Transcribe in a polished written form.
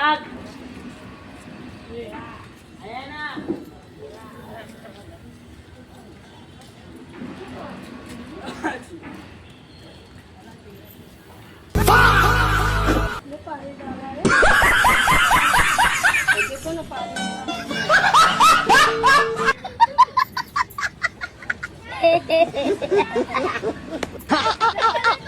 Tag! Ayan na! Pwede ko na pare. Ha ha ha ha!